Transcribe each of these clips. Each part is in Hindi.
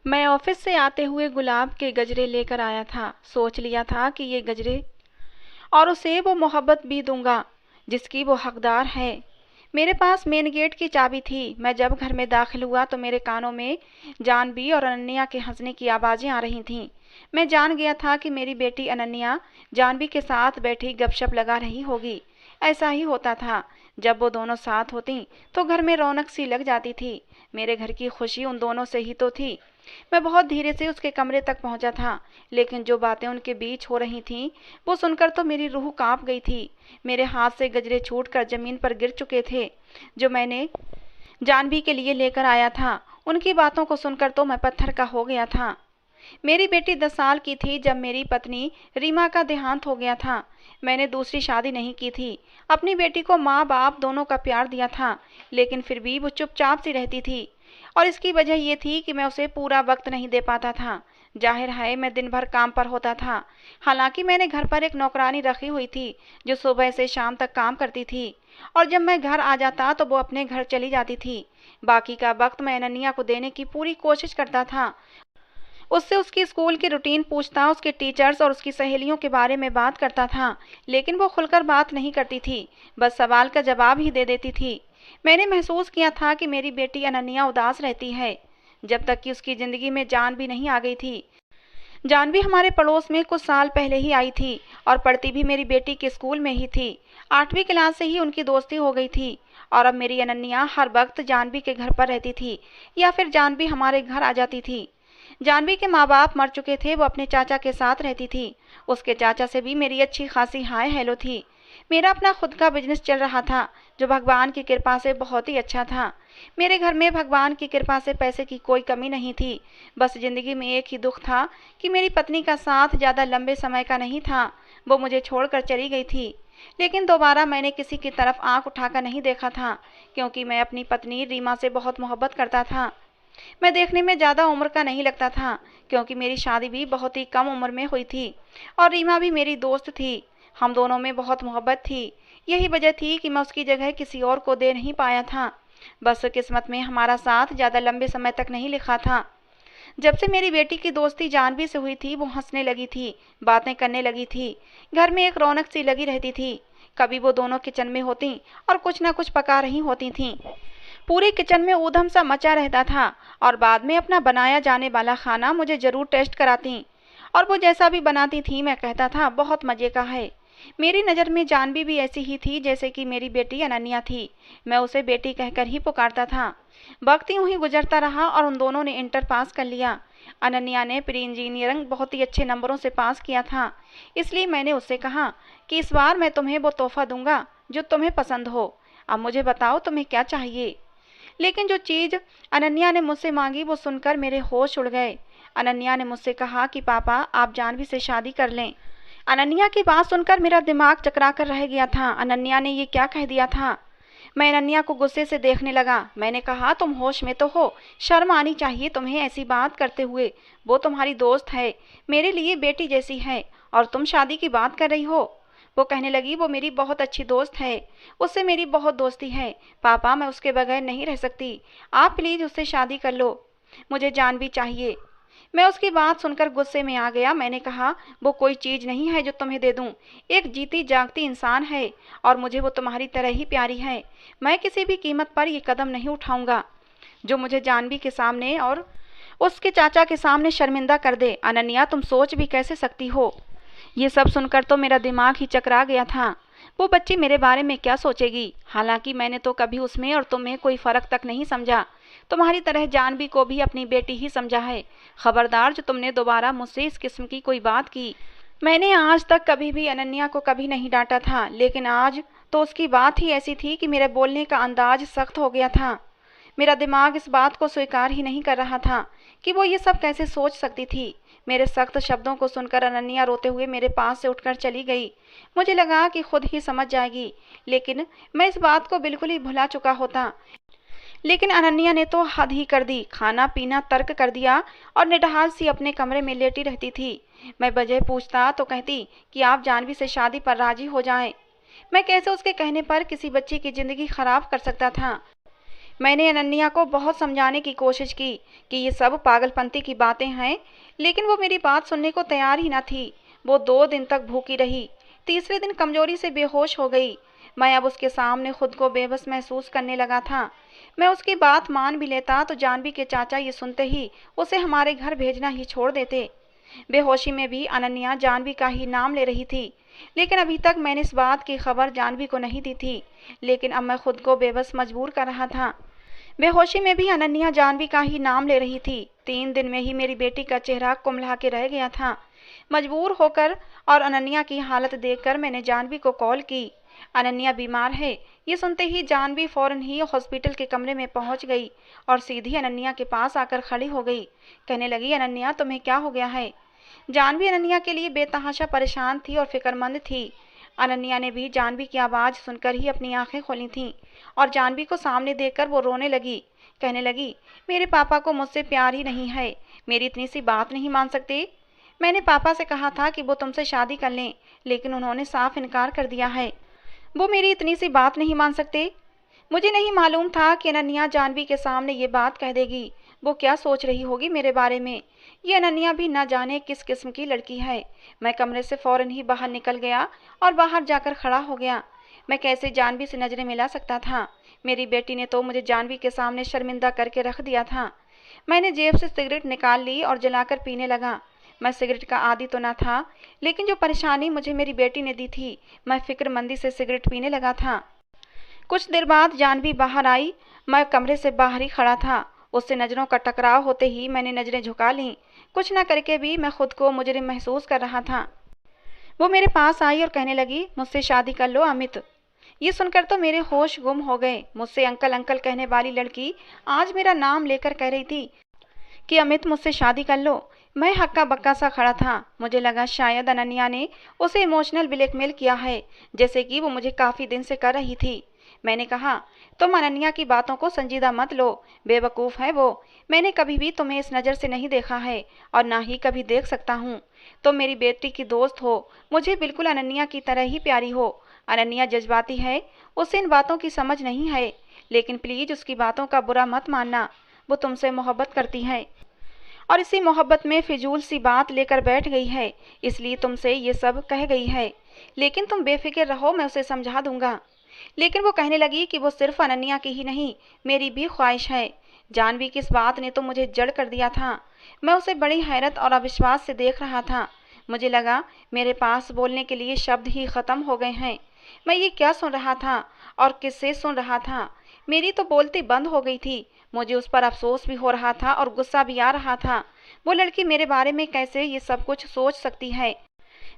मैं ऑफिस से आते हुए गुलाब के गजरे लेकर आया था। सोच लिया था कि ये गजरे और उसे वो मोहब्बत भी दूंगा जिसकी वो हकदार है। मेरे पास मेन गेट की चाबी थी। मैं जब घर में दाखिल हुआ तो मेरे कानों में जानवी और अनन्या के हंसने की आवाज़ें आ रही थीं। मैं जान गया था कि मेरी बेटी अनन्या जानवी के साथ बैठी गपशप लगा रही होगी। ऐसा ही होता था। जब वो दोनों साथ होती तो घर में रौनक सी लग जाती थी। मेरे घर की खुशी उन दोनों से ही तो थी। मैं बहुत धीरे से उसके कमरे तक पहुंचा था, लेकिन जो बातें उनके बीच हो रही थीं वो सुनकर तो मेरी रूह कांप गई थी। मेरे हाथ से गजरे छूटकर जमीन पर गिर चुके थे जो मैंने जानवी के लिए लेकर आया था। उनकी बातों को सुनकर तो मैं पत्थर का हो गया था। मेरी बेटी 10 साल की थी जब मेरी पत्नी रीमा का देहांत हो गया था। मैंने दूसरी शादी नहीं की थी। अपनी बेटी को माँ बाप दोनों का प्यार दिया था, लेकिन फिर भी वो चुपचाप सी रहती थी। और इसकी वजह ये थी कि मैं उसे पूरा वक्त नहीं दे पाता था। जाहिर है मैं दिन भर काम पर होता था। हालांकि मैंने घर पर एक नौकरानी रखी हुई थी जो सुबह से शाम तक काम करती थी, और जब मैं घर आ जाता तो वो अपने घर चली जाती थी। बाकी का वक्त मैं अनन्या को देने की पूरी कोशिश करता था। उससे उसकी स्कूल की रूटीन पूछता, उसके टीचर्स और उसकी सहेलियों के बारे में बात करता था, लेकिन वो खुलकर बात नहीं करती थी, बस सवाल का जवाब ही दे देती थी। मैंने महसूस किया था कि मेरी बेटी अनन्या उदास रहती है, जब तक कि उसकी ज़िंदगी में जान भी नहीं आ गई थी। जानवी हमारे पड़ोस में कुछ साल पहले ही आई थी और पढ़ती भी मेरी बेटी के स्कूल में ही थी। 8वीं क्लास से ही उनकी दोस्ती हो गई थी, और अब मेरी अनन्या हर वक्त जानवी के घर पर रहती थी या फिर जानवी हमारे घर आ जाती थी। जानवी के माँ बाप मर चुके थे, वो अपने चाचा के साथ रहती थी। उसके चाचा से भी मेरी अच्छी खासी हाय हेलो थी। मेरा अपना खुद का बिजनेस चल रहा था जो भगवान की कृपा से बहुत ही अच्छा था। मेरे घर में भगवान की कृपा से पैसे की कोई कमी नहीं थी। बस जिंदगी में एक ही दुख था कि मेरी पत्नी का साथ ज़्यादा लंबे समय का नहीं था। वो मुझे छोड़कर चली गई थी, लेकिन दोबारा मैंने किसी की तरफ आंख उठाकर नहीं देखा था, क्योंकि मैं अपनी पत्नी रीमा से बहुत मोहब्बत करता था। मैं देखने में ज़्यादा उम्र का नहीं लगता था, क्योंकि मेरी शादी भी बहुत ही कम उम्र में हुई थी, और रीमा भी मेरी दोस्त थी। हम दोनों में बहुत मोहब्बत थी। यही वजह थी कि मैं उसकी जगह किसी और को दे नहीं पाया था। बस किस्मत में हमारा साथ ज़्यादा लंबे समय तक नहीं लिखा था। जब से मेरी बेटी की दोस्ती जानवी से हुई थी, वो हंसने लगी थी, बातें करने लगी थी। घर में एक रौनक सी लगी रहती थी। कभी वो दोनों किचन में होती और कुछ ना कुछ पका रही होती थीं। पूरे किचन में ऊधम सा मचा रहता था, और बाद में अपना बनाया जाने वाला खाना मुझे ज़रूर टेस्ट कराती, और वो जैसा भी बनाती थी मैं कहता था बहुत मज़े का है। मेरी नज़र में जानवी भी ऐसी ही थी जैसे कि मेरी बेटी अनन्या थी। मैं उसे बेटी कहकर ही पुकारता था। वक्त यूं ही गुजरता रहा और उन दोनों ने इंटर पास कर लिया। अनन्या ने प्री इंजीनियरिंग बहुत ही अच्छे नंबरों से पास किया था, इसलिए मैंने उससे कहा कि इस बार मैं तुम्हें वो तोहफा दूंगा जो तुम्हें पसंद हो। अब मुझे बताओ तुम्हें क्या चाहिए। लेकिन जो चीज़ अनन्या ने मुझसे मांगी वो सुनकर मेरे होश उड़ गए। अनन्या ने मुझसे कहा कि पापा आप जानवी से शादी कर लें। अनन्या की बात सुनकर मेरा दिमाग चकरा कर रह गया था। अनन्या ने ये क्या कह दिया था। मैं अनन्या को गुस्से से देखने लगा। मैंने कहा तुम होश में तो हो, शर्म आनी चाहिए तुम्हें ऐसी बात करते हुए। वो तुम्हारी दोस्त है, मेरे लिए बेटी जैसी है, और तुम शादी की बात कर रही हो। वो कहने लगी वो मेरी बहुत अच्छी दोस्त है, उससे मेरी बहुत दोस्ती है। पापा मैं उसके बगैर नहीं रह सकती, आप प्लीज़ उससे शादी कर लो, मुझे जानवी चाहिए। मैं उसकी बात सुनकर गुस्से में आ गया। मैंने कहा वो कोई चीज़ नहीं है जो तुम्हें दे दूं, एक जीती जागती इंसान है, और मुझे वो तुम्हारी तरह ही प्यारी है। मैं किसी भी कीमत पर ये कदम नहीं उठाऊंगा जो मुझे जानवी के सामने और उसके चाचा के सामने शर्मिंदा कर दे। अनन्या तुम सोच भी कैसे सकती हो। ये सब सुनकर तो मेरा दिमाग ही चकरा गया था। वो बच्ची मेरे बारे में क्या सोचेगी। हालांकि मैंने तो कभी उसमें और तुम में कोई फ़र्क तक नहीं समझा। तुम्हारी तरह जानवी को भी अपनी बेटी ही समझा है। खबरदार जो तुमने दोबारा मुझसे इस किस्म की कोई बात की। मैंने आज तक कभी भी अनन्या को कभी नहीं डांटा था, लेकिन आज तो उसकी बात ही ऐसी थी कि मेरे बोलने का अंदाज सख्त हो गया था। मेरा दिमाग इस बात को स्वीकार ही नहीं कर रहा था कि वो ये सब कैसे सोच सकती थी। मेरे सख्त शब्दों को सुनकर अनन्या रोते हुए मेरे पास से उठकर चली गई। मुझे लगा कि खुद ही समझ जाएगी, लेकिन मैं इस बात को बिल्कुल ही भुला चुका होता। लेकिन अनन्या ने तो हद ही कर दी, खाना पीना तर्क कर दिया और निढाल सी अपने कमरे में लेटी रहती थी। मैं वजह पूछता तो कहती कि आप जानवी से शादी पर राजी हो जाएं। मैं कैसे उसके कहने पर किसी बच्ची की ज़िंदगी खराब कर सकता था। मैंने अनन्या को बहुत समझाने की कोशिश की कि ये सब पागलपंती की बातें हैं, लेकिन वो मेरी बात सुनने को तैयार ही न थी। वो 2 दिन तक भूखी रही। तीसरे दिन कमजोरी से बेहोश हो गई। मैं अब उसके सामने खुद को बेबस महसूस करने लगा था। मैं उसकी बात मान भी लेता तो जानवी के चाचा ये सुनते ही उसे हमारे घर भेजना ही छोड़ देते। बेहोशी में भी अनन्या जानवी का ही नाम ले रही थी, लेकिन अभी तक मैंने इस बात की खबर जानवी को नहीं दी थी। लेकिन अब मैं खुद को बेबस मजबूर कर रहा था। बेहोशी में भी अनन्या जानवी का ही नाम ले रही थी। 3 दिन में ही मेरी बेटी का चेहरा कुम्हला के रह गया था। मजबूर होकर और अनन्या की हालत देखकर मैंने जानवी को कॉल की। अनन्या बीमार है, ये सुनते ही जानवी फौरन ही हॉस्पिटल के कमरे में पहुंच गई और सीधी अनन्या के पास आकर खड़ी हो गई। कहने लगी, अनन्या तुम्हें क्या हो गया है? जानवी अनन्या के लिए बेतहाशा परेशान थी और फिक्रमंद थी। अनन्या ने भी जानवी की आवाज़ सुनकर ही अपनी आंखें खोली थीं और जानवी को सामने देखकर वो रोने लगी। कहने लगी, मेरे पापा को मुझसे प्यार ही नहीं है, मेरी इतनी सी बात नहीं मान सकते। मैंने पापा से कहा था कि वो तुमसे शादी कर लें, लेकिन उन्होंने साफ इनकार कर दिया है। वो मेरी इतनी सी बात नहीं मान सकते। मुझे नहीं मालूम था कि अनन्या जानवी के सामने ये बात कह देगी। वो क्या सोच रही होगी मेरे बारे में। ये अनन्या भी न जाने किस किस्म की लड़की है। मैं कमरे से फौरन ही बाहर निकल गया और बाहर जाकर खड़ा हो गया। मैं कैसे जानवी से नजरें मिला सकता था? मेरी बेटी ने तो मुझे जानवी के सामने शर्मिंदा करके रख दिया था। मैंने जेब से सिगरेट निकाल ली और जलाकर पीने लगा। मैं सिगरेट का आदी तो न था, लेकिन जो परेशानी मुझे मेरी बेटी ने दी थी, मैं फिक्रमंदी से सिगरेट पीने लगा था। कुछ देर बाद जानवी बाहर आई। मैं कमरे से बाहर ही खड़ा था। उससे नज़रों का टकराव होते ही मैंने नज़रें झुका लीं। कुछ न करके भी मैं खुद को मुजरिम महसूस कर रहा था। वो मेरे पास आई और कहने लगी, मुझसे शादी कर लो अमित। ये सुनकर तो मेरे होश गुम हो गए। मुझसे अंकल अंकल कहने वाली लड़की आज मेरा नाम लेकर कह रही थी कि अमित मुझसे शादी कर लो। मैं हक्का बक्का सा खड़ा था। मुझे लगा शायद अनन्या ने उसे इमोशनल ब्लैकमेल किया है, जैसे कि वो मुझे काफ़ी दिन से कर रही थी। मैंने कहा, तुम अनन्या की बातों को संजीदा मत लो, बेवकूफ़ है वो। मैंने कभी भी तुम्हें इस नज़र से नहीं देखा है और ना ही कभी देख सकता हूँ। तुम मेरी बेटी की दोस्त हो, मुझे बिल्कुल अनन्या की तरह ही प्यारी हो। अनन्या जज्बाती है, उसे इन बातों की समझ नहीं है, लेकिन प्लीज़ उसकी बातों का बुरा मत मानना। वो तुमसे मोहब्बत करती है और इसी मोहब्बत में फिजूल सी बात लेकर बैठ गई है, इसलिए तुमसे ये सब कह गई है। लेकिन तुम बेफिक्र रहो, मैं उसे समझा दूंगा। लेकिन वो कहने लगी कि वो सिर्फ अनन्या की ही नहीं, मेरी भी ख्वाहिश है। जानवी की इस बात ने तो मुझे जड़ कर दिया था। मैं उसे बड़ी हैरत और अविश्वास से देख रहा था। मुझे लगा मेरे पास बोलने के लिए शब्द ही ख़त्म हो गए हैं। मैं ये क्या सुन रहा था और किससे सुन रहा था? मेरी तो बोलती बंद हो गई थी। मुझे उस पर अफसोस भी हो रहा था और गुस्सा भी आ रहा था। वो लड़की मेरे बारे में कैसे ये सब कुछ सोच सकती है?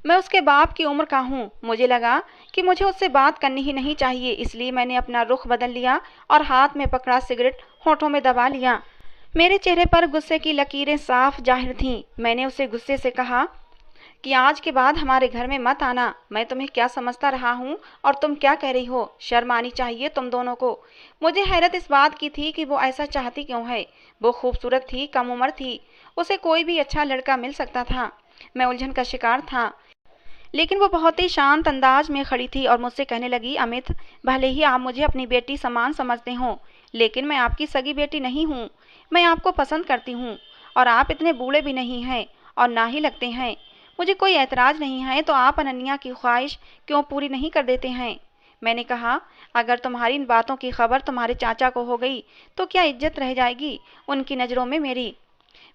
मैं उसके बाप की उम्र का हूँ। मुझे लगा कि मुझे उससे बात करनी ही नहीं चाहिए, इसलिए मैंने अपना रुख बदल लिया और हाथ में पकड़ा सिगरेट होठों में दबा लिया। मेरे चेहरे पर गुस्से की लकीरें साफ जाहिर थीं। मैंने उसे गुस्से से कहा कि आज के बाद हमारे घर में मत आना। मैं तुम्हें क्या समझता रहा हूँ और तुम क्या कह रही हो? शर्म आनी चाहिए तुम दोनों को। मुझे हैरत इस बात की थी कि वो ऐसा चाहती क्यों है। वो खूबसूरत थी, कम उम्र थी, उसे कोई भी अच्छा लड़का मिल सकता था। मैं उलझन का शिकार था, लेकिन वो बहुत ही शांत अंदाज में खड़ी थी और मुझसे कहने लगी, अमित, भले ही आप मुझे अपनी बेटी समान समझते हो, लेकिन मैं आपकी सगी बेटी नहीं हूँ। मैं आपको पसंद करती हूँ और आप इतने बूढ़े भी नहीं हैं और ना ही लगते हैं। मुझे कोई ऐतराज़ नहीं है, तो आप अनन्या की ख्वाहिश क्यों पूरी नहीं कर देते हैं? मैंने कहा, अगर तुम्हारी इन बातों की खबर तुम्हारे चाचा को हो गई तो क्या इज्जत रह जाएगी उनकी नज़रों में मेरी?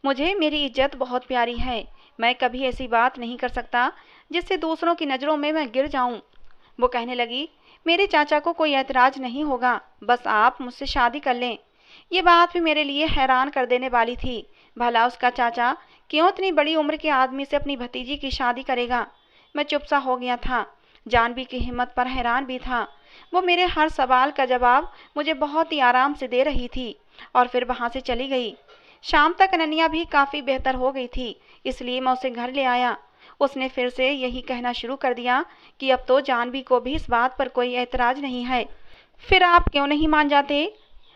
मुझे मेरी इज्जत बहुत प्यारी है। मैं कभी ऐसी बात नहीं कर सकता जिससे दूसरों की नज़रों में मैं गिर जाऊं। वो कहने लगी, मेरे चाचा को कोई ऐतराज़ नहीं होगा, बस आप मुझसे शादी कर लें। ये बात भी मेरे लिए हैरान कर देने वाली थी। भला उसका चाचा क्यों इतनी बड़ी उम्र के आदमी से अपनी भतीजी की शादी करेगा? मैं चुप सा हो गया था। जानवी की हिम्मत पर हैरान भी था। वो मेरे हर सवाल का जवाब मुझे बहुत ही आराम से दे रही थी और फिर वहाँ से चली गई। शाम तक अनन्या भी काफ़ी बेहतर हो गई थी, इसलिए मैं उसे घर ले आया। उसने फिर से यही कहना शुरू कर दिया कि अब तो जानवी को भी इस बात पर कोई ऐतराज़ नहीं है। फिर आप क्यों नहीं मान जाते?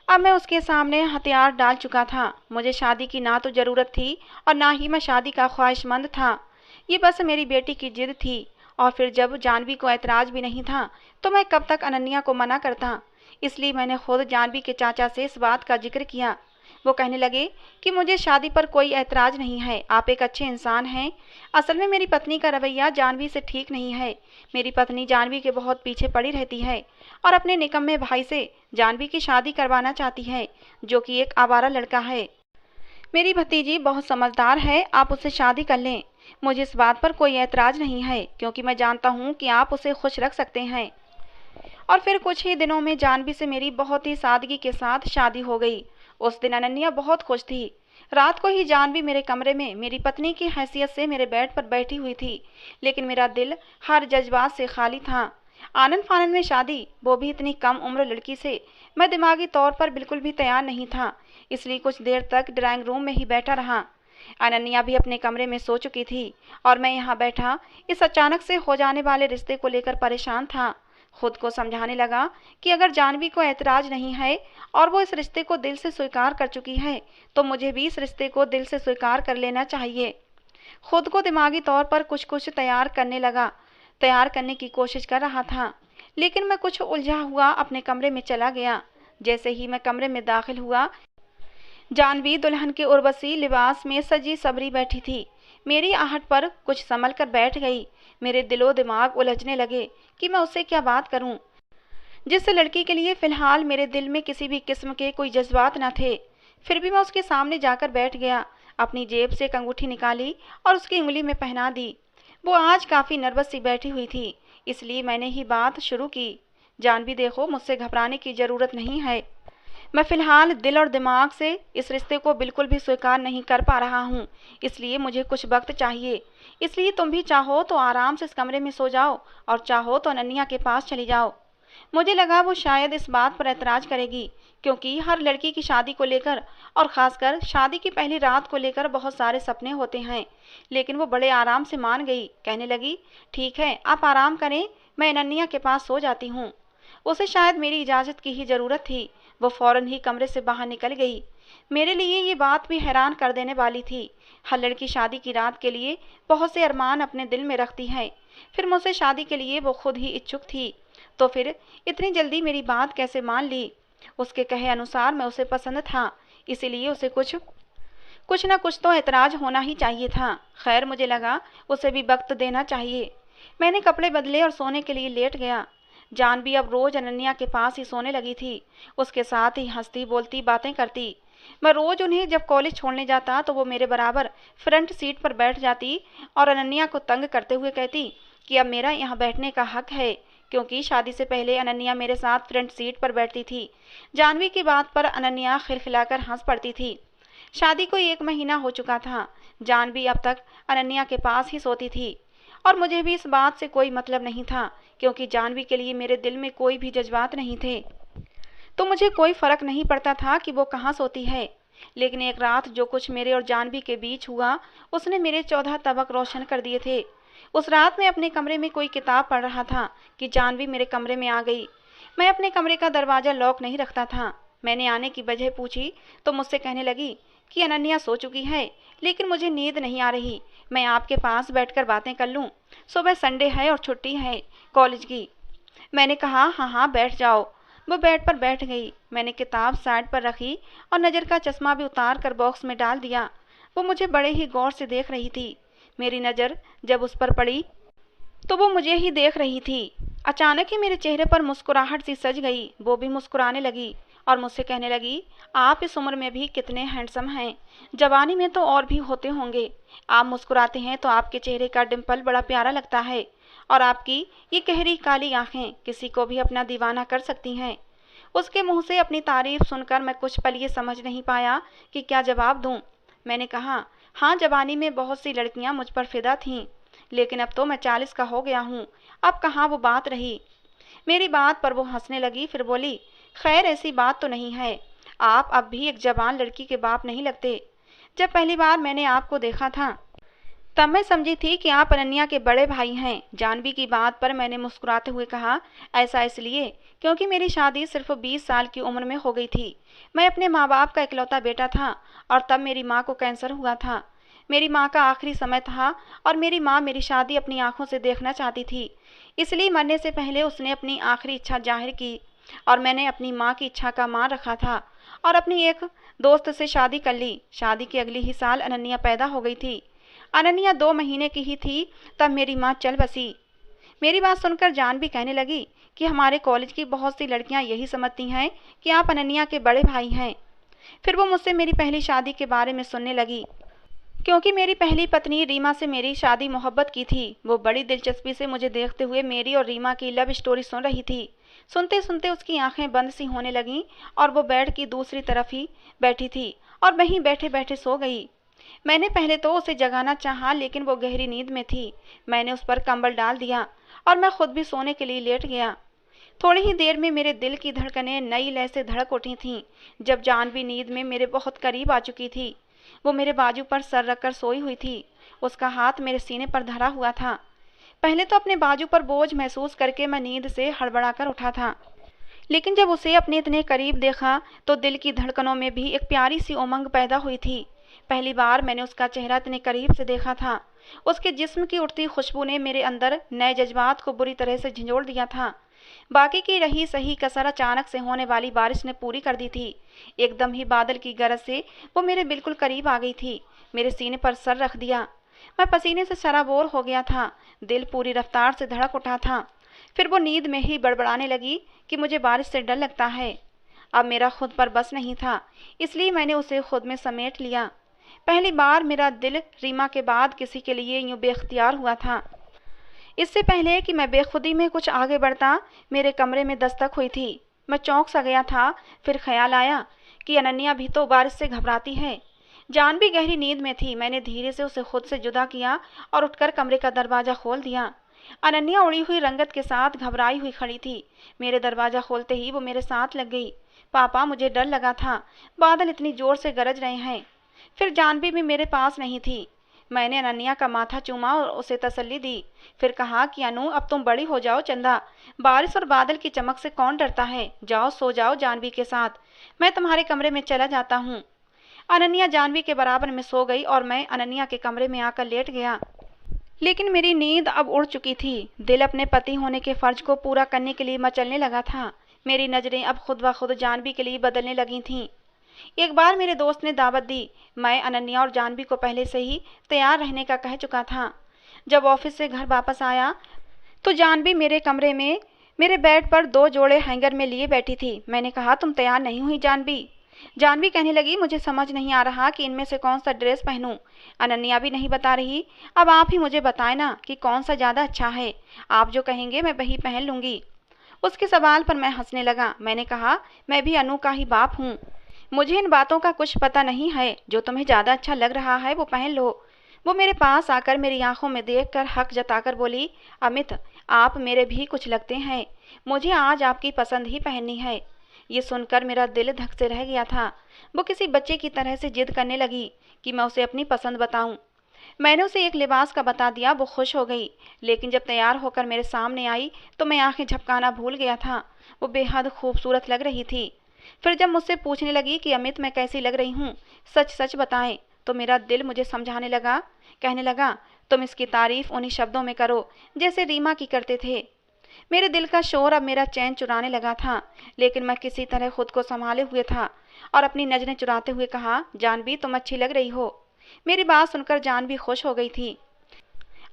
अब मैं उसके सामने हथियार डाल चुका था। मुझे शादी की ना तो ज़रूरत थी और ना ही मैं शादी का ख्वाहिशमंद था। ये बस मेरी बेटी की जिद थी। और फिर जब जानवी को ऐतराज़ भी नहीं था तो मैं कब तक अनन्या को मना करता? इसलिए मैंने खुद जानवी के चाचा से इस बात का जिक्र किया। वो कहने लगे कि मुझे शादी पर कोई ऐतराज़ नहीं है, आप एक अच्छे इंसान हैं। असल में मेरी पत्नी का रवैया जानवी से ठीक नहीं है। मेरी पत्नी जानवी के बहुत पीछे पड़ी रहती है और अपने निकम्मे भाई से जानवी की शादी करवाना चाहती है, जो कि एक आवारा लड़का है। मेरी भतीजी बहुत समझदार है, आप उससे शादी कर लें। मुझे इस बात पर कोई ऐतराज़ नहीं है, क्योंकि मैं जानता हूँ कि आप उसे खुश रख सकते हैं। और फिर कुछ ही दिनों में जानवी से मेरी बहुत ही सादगी के साथ शादी हो गई। उस दिन अनन्या बहुत खुश थी। रात को ही जानवी मेरे कमरे में मेरी पत्नी की हैसियत से मेरे बेड पर बैठी हुई थी, लेकिन मेरा दिल हर जज्बात से खाली था। आनन फानन में शादी, वो भी इतनी कम उम्र लड़की से, मैं दिमागी तौर पर बिल्कुल भी तैयार नहीं था। इसलिए कुछ देर तक ड्राइंग रूम में ही बैठा रहा। अनन्या भी अपने कमरे में सो चुकी थी और मैं यहाँ बैठा इस अचानक से हो जाने वाले रिश्ते को लेकर परेशान था। खुद को समझाने लगा कि अगर जानवी को ऐतराज नहीं है और वो इस रिश्ते को दिल से स्वीकार कर चुकी है, तो मुझे भी इस रिश्ते को दिल से स्वीकार कर लेना चाहिए। खुद को दिमागी तौर पर कुछ कुछ तैयार करने की कोशिश कर रहा था, लेकिन मैं कुछ उलझा हुआ अपने कमरे में चला गया। जैसे ही मैं कमरे में दाखिल हुआ, जानवी दुल्हन के उर्वशी लिबास में सजी सबरी बैठी थी। मेरी आहट पर कुछ संभल कर बैठ गई। मेरे दिलो दिमाग उलझने लगे कि मैं उससे क्या बात करूं, जिस लड़की के लिए फिलहाल मेरे दिल में किसी भी किस्म के कोई जज्बात न थे। फिर भी मैं उसके सामने जाकर बैठ गया, अपनी जेब से एक अंगूठी निकाली और उसकी उंगली में पहना दी। वो आज काफ़ी नर्वस सी बैठी हुई थी, इसलिए मैंने ही बात शुरू की। जानवी देखो, मुझसे घबराने की ज़रूरत नहीं है। मैं फ़िलहाल दिल और दिमाग से इस रिश्ते को बिल्कुल भी स्वीकार नहीं कर पा रहा हूँ, इसलिए मुझे कुछ वक्त चाहिए। इसलिए तुम भी चाहो तो आराम से इस कमरे में सो जाओ और चाहो तो अनन्या के पास चली जाओ। मुझे लगा वो शायद इस बात पर ऐतराज़ करेगी, क्योंकि हर लड़की की शादी को लेकर और ख़ासकर शादी की पहली रात को लेकर बहुत सारे सपने होते हैं। लेकिन वो बड़े आराम से मान गई। कहने लगी, ठीक है, आप आराम करें, मैं अनन्या के पास सो जाती हूँ। उसे शायद मेरी इजाज़त की ही ज़रूरत थी। वो फ़ौरन ही कमरे से बाहर निकल गई। मेरे लिए ये बात भी हैरान कर देने वाली थी। हर लड़की शादी की रात के लिए बहुत से अरमान अपने दिल में रखती है। फिर मुझसे शादी के लिए वो खुद ही इच्छुक थी, तो फिर इतनी जल्दी मेरी बात कैसे मान ली? उसके कहे अनुसार मैं उसे पसंद था, इसीलिए उसे कुछ न कुछ तो ऐतराज़ होना ही चाहिए था। खैर, मुझे लगा उसे भी वक्त देना चाहिए। मैंने कपड़े बदले और सोने के लिए लेट गया। जानवी अब रोज़ अनन्या के पास ही सोने लगी थी। उसके साथ ही हंसती बोलती बातें करती। मैं रोज़ उन्हें जब कॉलेज छोड़ने जाता तो वो मेरे बराबर फ्रंट सीट पर बैठ जाती और अनन्या को तंग करते हुए कहती कि अब मेरा यहाँ बैठने का हक है, क्योंकि शादी से पहले अनन्या मेरे साथ फ्रंट सीट पर बैठती थी। जानवी की बात पर अनन्या खिलखिलाकर हंस पड़ती थी। शादी को 1 महीना हो चुका था। जानवी अब तक अनन्या के पास ही सोती थी और मुझे भी इस बात से कोई मतलब नहीं था, क्योंकि जानवी के लिए मेरे दिल में कोई भी जज्बात नहीं थे, तो मुझे कोई फ़र्क नहीं पड़ता था कि वो कहाँ सोती है। लेकिन एक रात जो कुछ मेरे और जानवी के बीच हुआ, उसने मेरे 14 तबक रोशन कर दिए थे। उस रात मैं अपने कमरे में कोई किताब पढ़ रहा था कि जानवी मेरे कमरे में आ गई। मैं अपने कमरे का दरवाज़ा लॉक नहीं रखता था। मैंने आने की वजह पूछी तो मुझसे कहने लगी कि अनन्या सो चुकी है, लेकिन मुझे नींद नहीं आ रही, मैं आपके पास बैठकर बातें कर लूँ। सुबह संडे है और छुट्टी है कॉलेज की। मैंने कहा, हाँ हाँ, बैठ जाओ। वो बेड पर बैठ गई। मैंने किताब साइड पर रखी और नज़र का चश्मा भी उतार कर बॉक्स में डाल दिया। वो मुझे बड़े ही गौर से देख रही थी। मेरी नज़र जब उस पर पड़ी तो वो मुझे ही देख रही थी। अचानक ही मेरे चेहरे पर मुस्कुराहट सी सज गई। वो भी मुस्कुराने लगी और मुझसे कहने लगी, आप इस उम्र में भी कितने हैंडसम हैं, जवानी में तो और भी होते होंगे। आप मुस्कुराते हैं तो आपके चेहरे का डिम्पल बड़ा प्यारा लगता है, और आपकी ये गहरी काली आंखें किसी को भी अपना दीवाना कर सकती हैं। उसके मुंह से अपनी तारीफ सुनकर मैं कुछ पल ये समझ नहीं पाया कि क्या जवाब दूं। मैंने कहा, हाँ, जवानी में बहुत सी लड़कियां मुझ पर फिदा थीं, लेकिन अब तो मैं 40 का हो गया हूँ, अब कहाँ वो बात रही। मेरी बात पर वो हंसने लगी। फिर बोली, खैर ऐसी बात तो नहीं है, आप अब भी एक जवान लड़की के बाप नहीं लगते। जब पहली बार मैंने आपको देखा था तब मैं समझी थी कि आप अनन्या के बड़े भाई हैं। जानवी की बात पर मैंने मुस्कुराते हुए कहा, ऐसा इसलिए क्योंकि मेरी शादी सिर्फ 20 साल की उम्र में हो गई थी। मैं अपने माँ बाप का इकलौता बेटा था और तब मेरी माँ को कैंसर हुआ था। मेरी माँ का आखिरी समय था और मेरी माँ मेरी शादी अपनी आंखों से देखना चाहती थी, इसलिए मरने से पहले उसने अपनी आखिरी इच्छा जाहिर की और मैंने अपनी माँ की इच्छा का मान रखा था और अपनी एक दोस्त से शादी कर ली। शादी के अगले ही साल अनन्या पैदा हो गई थी। अनन्या 2 महीने की ही थी तब मेरी माँ चल बसी। मेरी बात सुनकर जानवी कहने लगी कि हमारे कॉलेज की बहुत सी लड़कियां यही समझती हैं कि आप अनन्या के बड़े भाई हैं। फिर वो मुझसे मेरी पहली शादी के बारे में सुनने लगी, क्योंकि मेरी पहली पत्नी रीमा से मेरी शादी मोहब्बत की थी। वो बड़ी दिलचस्पी से मुझे देखते हुए मेरी और रीमा की लव स्टोरी सुन रही थी। सुनते सुनते उसकी आंखें बंद सी होने लगीं और वो बेड की दूसरी तरफ ही बैठी थी और वहीं बैठे बैठे सो गई। मैंने पहले तो उसे जगाना चाहा, लेकिन वो गहरी नींद में थी। मैंने उस पर कंबल डाल दिया और मैं खुद भी सोने के लिए लेट गया। थोड़ी ही देर में मेरे दिल की धड़कनें नई लय से धड़क उठी थीं। जब जानवी नींद में मेरे बहुत करीब आ चुकी थी, वो मेरे बाजू पर सर रखकर सोई हुई थी। उसका हाथ मेरे सीने पर धरा हुआ था। पहले तो अपने बाजू पर बोझ महसूस करके मैं नींद से हड़बड़ाकर उठा था, लेकिन जब उसे अपने इतने करीब देखा तो दिल की धड़कनों में भी एक प्यारी सी उमंग पैदा हुई थी। पहली बार मैंने उसका चेहरा इतने करीब से देखा था। उसके जिस्म की उठती खुशबू ने मेरे अंदर नए जज्बात को बुरी तरह से झंझोड़ दिया था। बाकी की रही सही कसर अचानक से होने वाली बारिश ने पूरी कर दी थी। एकदम ही बादल की गरज से वो मेरे बिल्कुल करीब आ गई थी। मेरे सीने पर सर रख दिया। मैं पसीने से सराबोर हो गया था। दिल पूरी रफ्तार से धड़क उठा था। फिर वो नींद में ही बड़बड़ाने लगी कि मुझे बारिश से डर लगता है। अब मेरा खुद पर बस नहीं था, इसलिए मैंने उसे खुद में समेट लिया। पहली बार मेरा दिल रीमा के बाद किसी के लिए यूं बेख्तियार हुआ था। इससे पहले कि मैं बेखुदी में कुछ आगे बढ़ता, मेरे कमरे में दस्तक हुई थी। मैं चौंक सा गया था। फिर ख्याल आया कि अनन्या भी तो बारिश से घबराती है। जानवी गहरी नींद में थी। मैंने धीरे से उसे खुद से जुदा किया और उठकर कमरे का दरवाज़ा खोल दिया। अनन्या उड़ी हुई रंगत के साथ घबराई हुई खड़ी थी। मेरे दरवाज़ा खोलते ही वो मेरे साथ लग गई। पापा, मुझे डर लगा था, बादल इतनी ज़ोर से गरज रहे हैं। फिर जानवी भी मेरे पास नहीं थी। मैंने अनन्या का माथा चूमा और उसे तसल्ली दी। फिर कहा कि अनु, अब तुम बड़ी हो जाओ चंदा। बारिश और बादल की चमक से कौन डरता है। जाओ सो जाओ जानवी के साथ। मैं तुम्हारे कमरे में चला जाता हूँ। अनन्या जानवी के बराबर में सो गई और मैं अनन्या के कमरे में आकर लेट गया। लेकिन मेरी नींद अब उड़ चुकी थी। दिल अपने पति होने के फर्ज को पूरा करने के लिए मचलने लगा था। मेरी नज़रें अब खुद ब खुद जानवी के लिए बदलने लगी थीं। एक बार मेरे दोस्त ने दावत दी। मैं अनन्या और जानवी को पहले से ही तैयार रहने का कह चुका था। जब ऑफिस से घर वापस आया तो जानवी मेरे कमरे में मेरे बेड पर 2 जोड़े हैंगर में लिए बैठी थी। मैंने कहा, तुम तैयार नहीं हुई जानवी? जानवी कहने लगी, मुझे समझ नहीं आ रहा कि इनमें से कौन सा ड्रेस पहनूं। अनन्या भी नहीं बता रही। अब आप ही मुझे बताएं ना कि कौन सा ज़्यादा अच्छा है। आप जो कहेंगे मैं वही पहन लूँगी। उसके सवाल पर मैं हंसने लगा। मैंने कहा, मैं भी अनु का ही बाप हूँ। मुझे इन बातों का कुछ पता नहीं है। जो तुम्हें ज़्यादा अच्छा लग रहा है वो पहन लो। वो मेरे पास आकर मेरी आंखों में देखकर हक जताकर बोली, अमित, आप मेरे भी कुछ लगते हैं। मुझे आज आपकी पसंद ही पहननी है। ये सुनकर मेरा दिल धक से रह गया था। वो किसी बच्चे की तरह से जिद करने लगी कि मैं उसे अपनी पसंद बताऊं। मैंने उसे एक लिबास का बता दिया। वो खुश हो गई, लेकिन जब तैयार होकर मेरे सामने आई तो मैं आंखें झपकाना भूल गया था। वो बेहद खूबसूरत लग रही थी। फिर जब मुझसे पूछने लगी कि अमित, मैं कैसी लग रही हूँ, सच सच बताएं, तो मेरा दिल मुझे समझाने लगा। कहने लगा, तुम इसकी तारीफ उन्हीं शब्दों में करो जैसे रीमा की करते थे। मेरे दिल का शोर अब मेरा चैन चुराने लगा था, लेकिन मैं किसी तरह खुद को संभाले हुए था और अपनी नजरें चुराते हुए कहा, जानवी, तुम अच्छी लग रही हो। मेरी बात सुनकर जानवी खुश हो गई थी।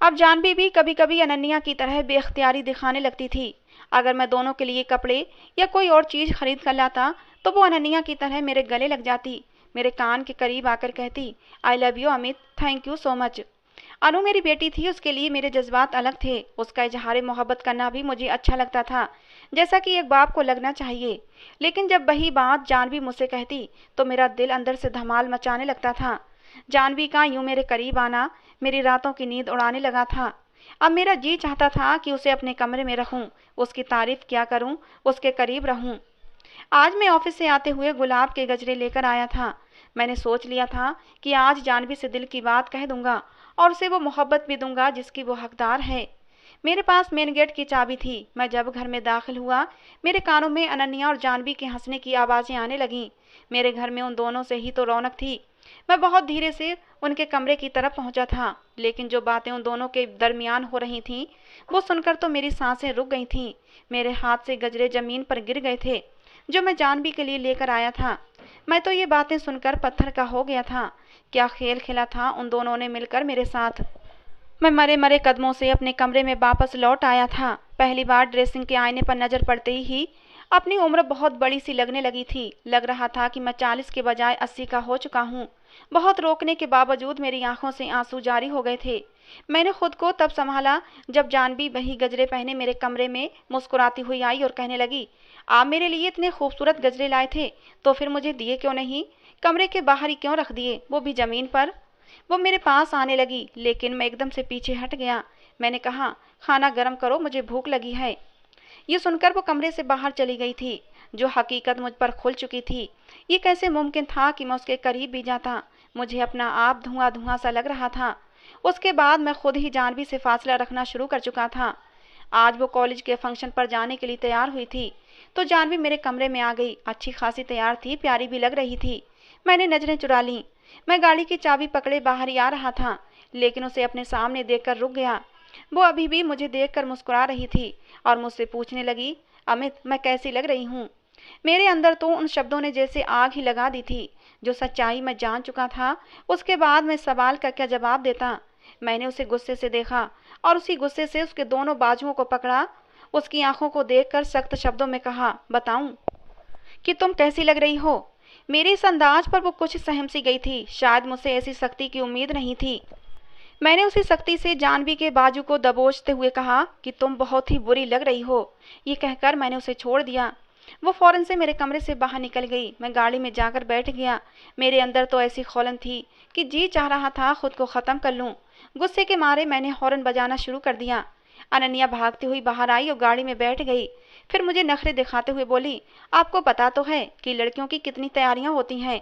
अब जानवी भी कभी कभी अनन्या की तरह बेख्तियारी दिखाने लगती थी। अगर मैं दोनों के लिए कपड़े या कोई और चीज़ खरीद कर लाता तो वो अनन्या की तरह मेरे गले लग जाती, मेरे कान के करीब आकर कहती, I love you Amit, thank you so much. Anu मेरी बेटी थी, उसके लिए मेरे जज्बात अलग थे। उसका इजहार मोहब्बत करना भी मुझे अच्छा लगता था, जैसा कि एक बाप को लगना चाहिए। लेकिन जब वही बात जानवी मुझसे कहती तो मेरा दिल अंदर से धमाल मचाने लगता था। जानवी का यूं मेरे करीब आना मेरी रातों की नींद उड़ाने लगा था। अब मेरा जी चाहता था कि उसे अपने कमरे में रखूं, उसकी तारीफ क्या करूं, उसके करीब रहूं। आज मैं ऑफिस से आते हुए गुलाब के गजरे लेकर आया था। मैंने सोच लिया था कि आज जानवी से दिल की बात कह दूंगा और उसे वो मोहब्बत भी दूंगा जिसकी वो हकदार है। मेरे पास मेन गेट की चाबी थी। मैं जब घर में दाखिल हुआ, मेरे कानों में अनन्या और जानवी के हंसने की आवाज़ें आने लगीं। मेरे घर में उन दोनों से ही तो रौनक थी। मैं बहुत धीरे से उनके कमरे की तरफ पहुंचा था, लेकिन जो बातें उन दोनों के दरमियान हो रही थीं, वो सुनकर तो मेरी सांसें रुक गई थीं। मेरे हाथ से गजरे जमीन पर गिर गए थे, जो मैं जानवी के लिए लेकर आया था। मैं तो ये बातें सुनकर पत्थर का हो गया था। क्या खेल खेला था उन दोनों ने मिलकर मेरे साथ। मैं मरे मरे कदमों से अपने कमरे में वापस लौट आया था। पहली बार ड्रेसिंग के आईने पर नजर पड़ते ही अपनी उम्र बहुत बड़ी सी लगने लगी थी। लग रहा था कि मैं 40 के बजाय 80 का हो चुका हूँ। बहुत रोकने के बावजूद मेरी आंखों से आंसू जारी हो गए थे। मैंने खुद को तब संभाला जब जानवी वही गजरे पहने मेरे कमरे में मुस्कुराती हुई आई और कहने लगी, आप मेरे लिए इतने खूबसूरत गजरे लाए थे, तो फिर मुझे दिए क्यों नहीं? कमरे के बाहर ही क्यों रख दिए, वो भी जमीन पर? वो मेरे पास आने लगी, लेकिन मैं एकदम से पीछे हट गया। मैंने कहा, खाना गर्म करो, मुझे भूख लगी है। ये सुनकर वो कमरे से बाहर चली गई थी। जो हकीकत मुझ पर खुल चुकी थी, ये कैसे मुमकिन था कि मैं उसके करीब भी जाता। मुझे अपना आप धुआं धुआं सा लग रहा था। उसके बाद मैं खुद ही जानवी से फासला रखना शुरू कर चुका था। आज वो कॉलेज के फंक्शन पर जाने के लिए तैयार हुई थी, तो जानवी मेरे कमरे में आ गई। अच्छी खासी तैयार थी, प्यारी भी लग रही थी। मैंने नजरें चुरा लीं। मैं गाड़ी की चाबी पकड़े बाहर ही आ रहा था, लेकिन उसे अपने सामने देखकर रुक गया। वो अभी भी मुझे देखकर मुस्कुरा रही थी और मुझसे पूछने लगी, अमित, मैं कैसी लग रही हूँ? मेरे अंदर तो उन शब्दों ने जैसे आग ही लगा दी थी। जो सच्चाई मैं जान चुका था, उसके बाद मैं सवाल का क्या जवाब देता। मैंने उसे गुस्से से देखा और उसी गुस्से से उसके दोनों बाजुओं को पकड़ा। उसकी आंखों को देखकर सख्त शब्दों में कहा, बताऊं कि तुम कैसी लग रही हो? मेरे इस अंदाज पर वो कुछ सहम सी गई थी। शायद मुझसे ऐसी सख्ती की उम्मीद नहीं थी। मैंने उसी सख्ती से जानवी के बाजू को दबोचते हुए कहा कि तुम बहुत ही बुरी लग रही हो। ये कहकर मैंने उसे छोड़ दिया। वो फौरन से मेरे कमरे से बाहर निकल गई। मैं गाड़ी में जाकर बैठ गया। मेरे अंदर तो ऐसी खौलन थी कि जी चाह रहा था खुद को ख़त्म कर लूं। गुस्से के मारे मैंने हॉर्न बजाना शुरू कर दिया। अनन्या भागती हुई बाहर आई और गाड़ी में बैठ गई। फिर मुझे नखरे दिखाते हुए बोली, आपको पता तो है कि लड़कियों की कितनी तैयारियां होती हैं।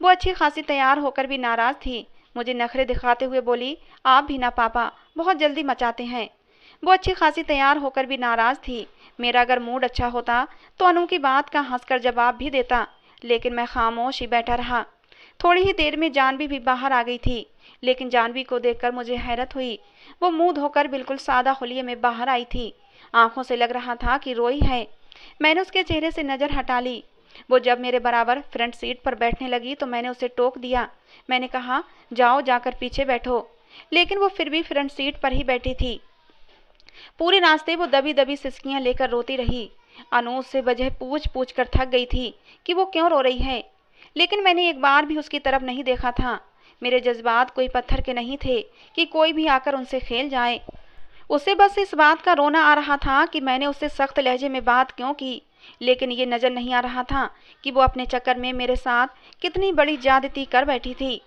वो अच्छी खासी तैयार होकर भी नाराज़ थी। मुझे नखरे दिखाते हुए बोली, आप भी ना पापा, बहुत जल्दी मचाते हैं। वो अच्छी खासी तैयार होकर भी नाराज़ थी। मेरा अगर मूड अच्छा होता तो अनु की बात का हंसकर जवाब भी देता, लेकिन मैं खामोश ही बैठा रहा। थोड़ी ही देर में जानवी भी बाहर आ गई थी, लेकिन जानवी को देखकर मुझे हैरत हुई। वो मुंह धोकर बिल्कुल सादा हुलिये में बाहर आई थी। आंखों से लग रहा था कि रोई है। मैंने उसके चेहरे से नज़र हटा ली। वो जब मेरे बराबर फ्रंट सीट पर बैठने लगी तो मैंने उसे टोक दिया। मैंने कहा, जाओ जाकर पीछे बैठो, लेकिन वो फिर भी फ्रंट सीट पर ही बैठी थी। पूरे रास्ते वो दबी दबी सिसकियां लेकर रोती रही। अनु उससे वजह पूछ पूछ कर थक गई थी कि वो क्यों रो रही है, लेकिन मैंने एक बार भी उसकी तरफ नहीं देखा था। मेरे जज्बात कोई पत्थर के नहीं थे कि कोई भी आकर उनसे खेल जाए। उसे बस इस बात का रोना आ रहा था कि मैंने उससे सख्त लहजे में बात क्यों की, लेकिन ये नज़र नहीं आ रहा था कि वो अपने चक्कर में मेरे साथ कितनी बड़ी ज्यादती कर बैठी थी।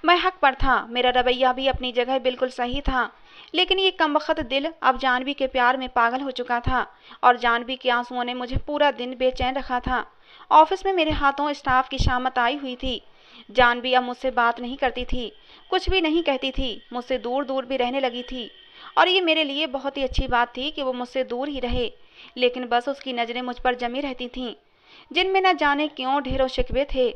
मैं हक पर था। मेरा रवैया भी अपनी जगह बिल्कुल सही था, लेकिन ये कमबख्त दिल अब जानवी के प्यार में पागल हो चुका था और जानवी के आंसुओं ने मुझे पूरा दिन बेचैन रखा था। ऑफिस में मेरे हाथों स्टाफ की शामत आई हुई थी। जानवी अब मुझसे बात नहीं करती थी, कुछ भी नहीं कहती थी, मुझसे दूर दूर भी रहने लगी थी। और ये मेरे लिए बहुत ही अच्छी बात थी कि वो मुझसे दूर ही रहे, लेकिन बस उसकी नज़रें मुझ पर जमी रहती थीं, जिनमें न जाने क्यों ढेरों शिकवे थे।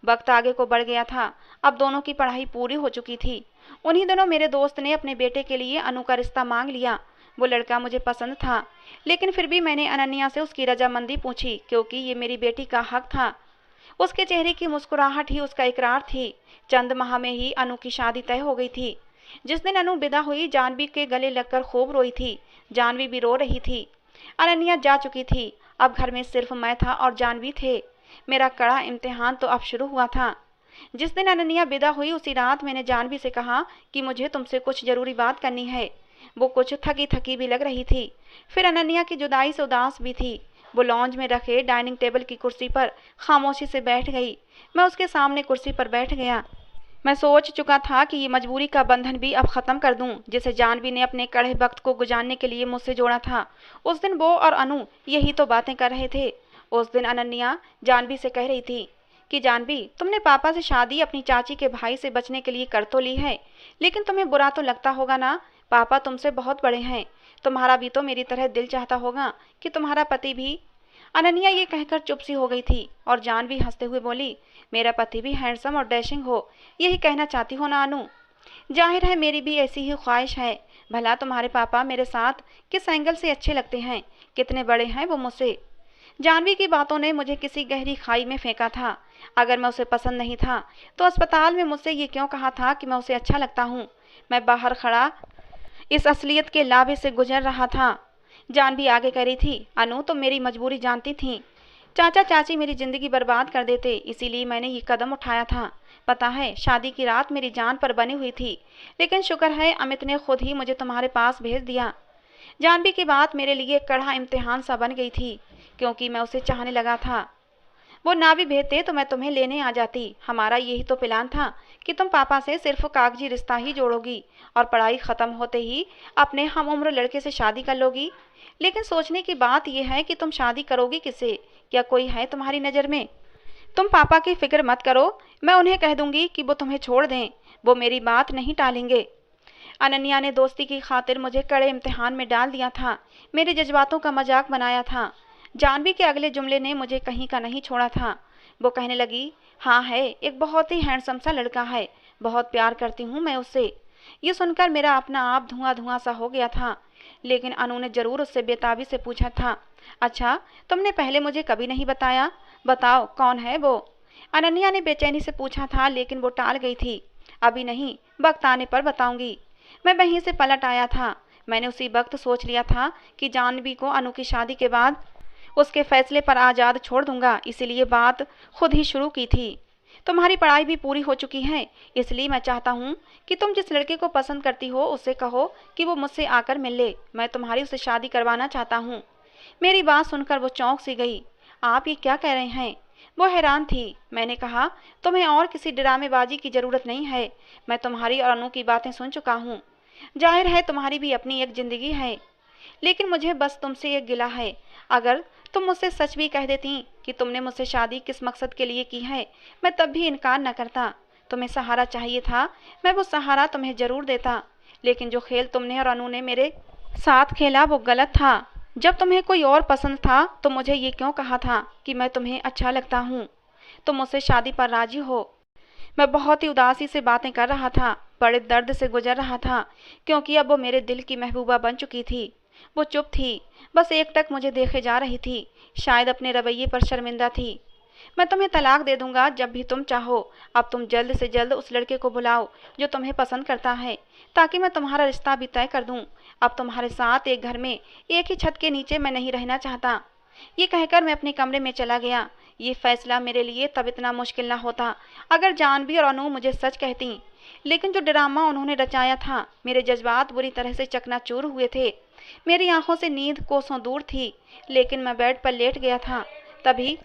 वक्त आगे को बढ़ गया था। अब दोनों की पढ़ाई पूरी हो चुकी थी। उन्हीं दिनों मेरे दोस्त ने अपने बेटे के लिए अनु का रिश्ता मांग लिया। वो लड़का मुझे पसंद था, लेकिन फिर भी मैंने अनन्या से उसकी रजामंदी पूछी, क्योंकि ये मेरी बेटी का हक था। उसके चेहरे की मुस्कुराहट ही उसका इकरार थी। चंद माह में ही अनु की शादी तय हो गई थी। जिस दिन अनु विदा हुई, जानवी के गले लगकर खूब रोई थी। जानवी भी रो रही थी। अनन्या जा चुकी थी। अब घर में सिर्फ मैं था और जानवी थे। मेरा कड़ा इम्तिहान तो अब शुरू हुआ था। जिस दिन अनन्या विदा हुई, उसी रात मैंने जानवी से कहा कि मुझे तुमसे कुछ जरूरी बात करनी है। वो कुछ थकी थकी भी लग रही थी। फिर अनन्या की जुदाई से उदास भी थी। वो लॉन्ज में रखे डाइनिंग टेबल की कुर्सी पर खामोशी से बैठ गई। मैं उसके सामने कुर्सी पर बैठ गया। मैं सोच चुका था कि ये मजबूरी का बंधन भी अब ख़त्म कर दूं, जिसे जानवी ने अपने कड़े वक्त को गुजारने के लिए मुझसे जोड़ा था। उस दिन वो और अनु यही तो बातें कर रहे थे। उस दिन अनन्या जानवी से कह रही थी कि जानवी, तुमने पापा से शादी अपनी चाची के भाई से बचने के लिए कर तो ली है, लेकिन तुम्हें बुरा तो लगता होगा ना। पापा तुमसे बहुत बड़े हैं। तुम्हारा भी तो मेरी तरह दिल चाहता होगा कि तुम्हारा पति भी। अनन्या ये कहकर चुप सी हो गई थी और जानवी हंसते हुए बोली, मेरा पति भी हैंडसम और डैशिंग हो, यही कहना चाहती हो ना अनु? जाहिर है मेरी भी ऐसी ही ख्वाहिश है। भला तुम्हारे पापा मेरे साथ किस एंगल से अच्छे लगते हैं, कितने बड़े हैं वो मुझसे। जानवी की बातों ने मुझे किसी गहरी खाई में फेंका था। अगर मैं उसे पसंद नहीं था तो अस्पताल में मुझसे ये क्यों कहा था कि मैं उसे अच्छा लगता हूँ? मैं बाहर खड़ा इस असलियत के लाभे से गुजर रहा था। जानवी आगे कह रही थी, अनु तुम मेरी मजबूरी जानती थी। चाचा चाची मेरी जिंदगी बर्बाद कर देते, इसीलिए मैंने ये कदम उठाया था। पता है शादी की रात मेरी जान पर बनी हुई थी, लेकिन शुक्र है अमित ने खुद ही मुझे तुम्हारे पास भेज दिया। जानवी की बात मेरे लिए कड़ा इम्तिहान सा बन गई थी, क्योंकि मैं उसे चाहने लगा था। वो ना भी भेजते तो मैं तुम्हें लेने आ जाती। हमारा यही तो प्लान था कि तुम पापा से सिर्फ कागजी रिश्ता ही जोड़ोगी और पढ़ाई खत्म होते ही अपने हम उम्र लड़के से शादी कर लोगी। लेकिन सोचने की बात यह है कि तुम शादी करोगी किससे? क्या कोई है तुम्हारी नज़र में? तुम पापा की फिक्र मत करो, मैं उन्हें कह दूंगी कि वो तुम्हें छोड़ दें, वो मेरी बात नहीं टालेंगे। अनन्या ने दोस्ती की खातिर मुझे कड़े इम्तिहान में डाल दिया था, मेरे जज्बातों का मजाक बनाया था। जानवी के अगले जुमले ने मुझे कहीं का नहीं छोड़ा था। वो कहने लगी, हाँ है, एक बहुत ही हैंडसम सा लड़का है, बहुत प्यार करती हूँ मैं उससे। ये सुनकर मेरा अपना आप धुआं धुआं सा हो गया था। लेकिन अनु ने जरूर उससे बेताबी से पूछा था, अच्छा तुमने पहले मुझे कभी नहीं बताया, बताओ कौन है वो? अनन्या ने बेचैनी से पूछा था, लेकिन वो टाल गई थी। अभी नहीं, वक्त आने पर बताऊंगी। मैं वहीं से पलट आया था। मैंने उसी वक्त सोच लिया था कि जानवी को अनु की शादी के बाद उसके फैसले पर आज़ाद छोड़ दूंगा, इसीलिए बात खुद ही शुरू की थी। तुम्हारी पढ़ाई भी पूरी हो चुकी है, इसलिए मैं चाहता हूँ कि तुम जिस लड़के को पसंद करती हो उससे कहो कि वो मुझसे आकर मिल ले। मैं तुम्हारी उससे शादी करवाना चाहता हूँ। मेरी बात सुनकर वो चौंक सी गई। आप ये क्या कह रहे हैं? वो हैरान थी। मैंने कहा, तुम्हें और किसी ड्रामेबाजी की ज़रूरत नहीं है। मैं तुम्हारी और अनु की बातें सुन चुका हूँ। जाहिर है तुम्हारी भी अपनी एक ज़िंदगी है, लेकिन मुझे बस तुमसे एक गिला है। अगर तुम मुझसे सच भी कह देती कि तुमने मुझसे शादी किस मकसद के लिए की है, मैं तब भी इनकार न करता। तुम्हें सहारा चाहिए था, मैं वो सहारा तुम्हें ज़रूर देता। लेकिन जो खेल तुमने और अनु ने मेरे साथ खेला वो गलत था। जब तुम्हें कोई और पसंद था तो मुझे ये क्यों कहा था कि मैं तुम्हें अच्छा लगता हूँ? तुम मुझसे शादी पर राजी हो। मैं बहुत ही उदासी से बातें कर रहा था, बड़े दर्द से गुजर रहा था, क्योंकि अब वो मेरे दिल की महबूबा बन चुकी थी। वो चुप थी, बस एकटक मुझे देखे जा रही थी, शायद अपने रवैये पर शर्मिंदा थी। मैं तुम्हें तलाक दे दूंगा जब भी तुम चाहो। अब तुम जल्द से जल्द उस लड़के को बुलाओ जो तुम्हें पसंद करता है, ताकि मैं तुम्हारा रिश्ता भी तय कर दूं। अब तुम्हारे साथ एक घर में, एक ही छत के नीचे मैं नहीं रहना चाहता। ये कहकर मैं अपने कमरे में चला गया। ये फैसला मेरे लिए तब इतना मुश्किल न होता अगर जानवी और अनु मुझे सच कहती। लेकिन जो ड्रामा उन्होंने रचाया था, मेरे जज्बात बुरी तरह से चकनाचूर हुए थे। मेरी आंखों से नींद कोसों दूर थी, लेकिन मैं बेड पर लेट गया था। तभी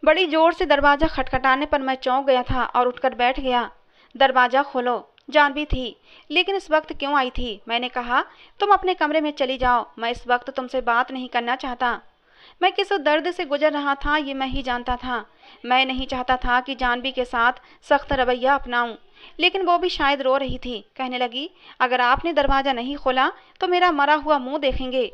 बड़ी जोर से दरवाज़ा खटखटाने पर मैं चौंक गया था और उठकर बैठ गया। दरवाज़ा खोलो। जानवी थी, लेकिन इस वक्त क्यों आई थी? मैंने कहा, तुम अपने कमरे में चली जाओ, मैं इस वक्त तुमसे बात नहीं करना चाहता। मैं किस दर्द से गुजर रहा था ये मैं ही जानता था। मैं नहीं चाहता था कि जानवी के साथ सख्त रवैया अपनाऊं, लेकिन वो भी शायद रो रही थी। कहने लगी, अगर आपने दरवाज़ा नहीं खोला तो मेरा मरा हुआ मुंह देखेंगे।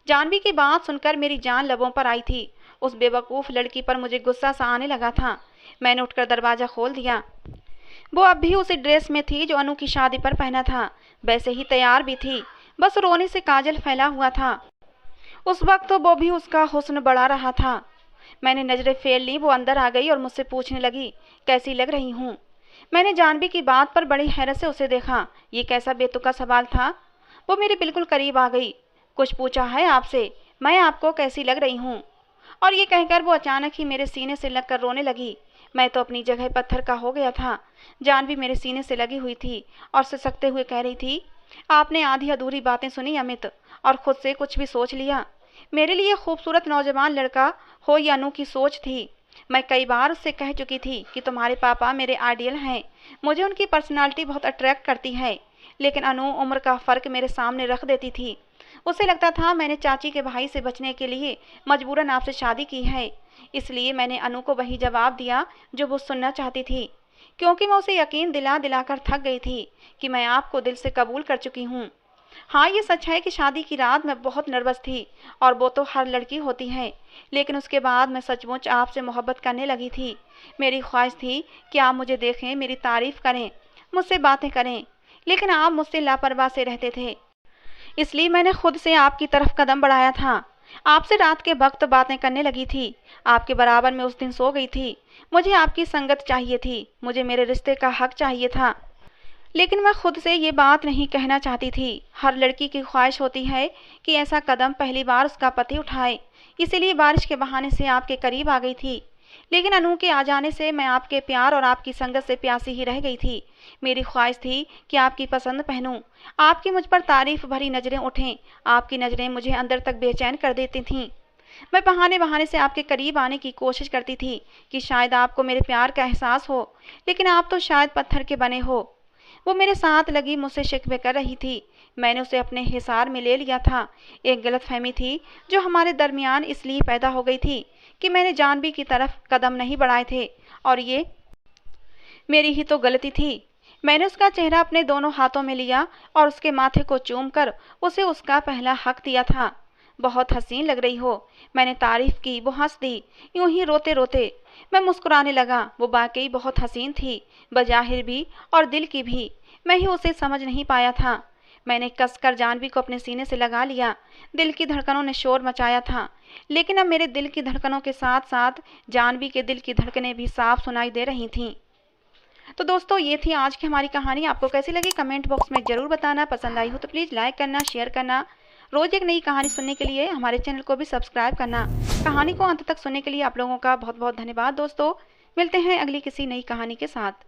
जानवी की बात सुनकर मेरी जान लबों पर आई थी। उस बेवकूफ़ लड़की पर मुझे गुस्सा सा आने लगा था। मैंने उठकर दरवाज़ा खोल दिया। वो अब भी उसी ड्रेस में थी जो अनु की शादी पर पहना था, वैसे ही तैयार भी थी, बस रोने से काजल फैला हुआ था। उस वक्त तो वो भी उसका हुस्न बढ़ा रहा था। मैंने नज़रें फेर ली। वो अंदर आ गई और मुझसे पूछने लगी, कैसी लग रही हूँ? मैंने जानवी की बात पर बड़ी हैरत से उसे देखा। ये कैसा बेतुका सवाल था? वो मेरे बिल्कुल करीब आ गई। कुछ पूछा है आपसे? मैं आपको कैसी लग रही हूँ? और ये कहकर वो अचानक ही मेरे सीने से लगकर रोने लगी। मैं तो अपनी जगह पत्थर का हो गया था। जानवी मेरे सीने से लगी हुई थी और सिसकते हुए कह रही थी, आपने आधी अधूरी बातें सुनी अमित, और खुद से कुछ भी सोच लिया। मेरे लिए खूबसूरत नौजवान लड़का हो या अनु की सोच थी। मैं कई बार उससे कह चुकी थी कि तुम्हारे पापा मेरे आइडियल हैं, मुझे उनकी पर्सनालिटी बहुत अट्रैक्ट करती है। लेकिन अनु उम्र का फ़र्क मेरे सामने रख देती थी। उसे लगता था मैंने चाची के भाई से बचने के लिए मजबूरन आपसे शादी की है। इसलिए मैंने अनु को वही जवाब दिया जो वो सुनना चाहती थी, क्योंकि मैं उसे यकीन दिला दिलाकर थक गई थी कि मैं आपको दिल से कबूल कर चुकी हूँ। हाँ, ये सच है कि शादी की रात मैं बहुत नर्वस थी, और वो तो हर लड़की होती है। लेकिन उसके बाद मैं सचमुच आपसे मोहब्बत करने लगी थी। मेरी ख्वाहिश थी कि आप मुझे देखें, मेरी तारीफ़ करें, मुझसे बातें करें। लेकिन आप मुझसे लापरवाह से रहते थे। इसलिए मैंने खुद से आपकी तरफ कदम बढ़ाया था। आपसे रात के वक़्त बातें करने लगी थी। आपके बराबर में उस दिन सो गई थी। मुझे आपकी संगत चाहिए थी। मुझे मेरे रिश्ते का हक़ चाहिए था। लेकिन मैं खुद से ये बात नहीं कहना चाहती थी। हर लड़की की ख्वाहिश होती है कि ऐसा कदम पहली बार उसका पति उठाए। इसीलिए बारिश के बहाने से आपके करीब आ गई थी। लेकिन अनु के आ जाने से मैं आपके प्यार और आपकी संगत से प्यासी ही रह गई थी। मेरी ख्वाहिश थी कि आपकी पसंद पहनूं, आपकी मुझ पर तारीफ भरी नज़रें उठें। आपकी नज़रें मुझे अंदर तक बेचैन कर देती थीं। मैं बहाने बहाने से आपके करीब आने की कोशिश करती थी कि शायद आपको मेरे प्यार का एहसास हो। लेकिन आप तो शायद पत्थर के बने हो। वो मेरे साथ लगी मुझसे शिकवे कर रही थी। मैंने उसे अपने हिसार में ले लिया था। एक गलतफहमी थी जो हमारे दरमियान इसलिए पैदा हो गई थी कि मैंने जानवी की तरफ कदम नहीं बढ़ाए थे, और ये मेरी ही तो गलती थी। मैंने उसका चेहरा अपने दोनों हाथों में लिया और उसके माथे को चूम कर उसे उसका पहला हक दिया था। बहुत हसीन लग रही हो, मैंने तारीफ की। वो हंस दी, यूं ही रोते रोते। मैं मुस्कुराने लगा। वो वाकई बहुत हसीन थी, बज़ाहिर भी और दिल की भी। मैं ही उसे समझ नहीं पाया था। मैंने कसकर जानवी को अपने सीने से लगा लिया। दिल की धड़कनों ने शोर मचाया था। लेकिन अब मेरे दिल की धड़कनों के साथ साथ जानवी के दिल की धड़कनें भी साफ सुनाई दे रही थीं। तो दोस्तों, ये थी आज की हमारी कहानी। आपको कैसी लगी कमेंट बॉक्स में ज़रूर बताना। पसंद आई हो तो प्लीज़ लाइक करना, शेयर करना। रोज़ एक नई कहानी सुनने के लिए हमारे चैनल को भी सब्सक्राइब करना। कहानी को अंत तक सुनने के लिए आप लोगों का बहुत बहुत धन्यवाद दोस्तों। मिलते हैं अगली किसी नई कहानी के साथ।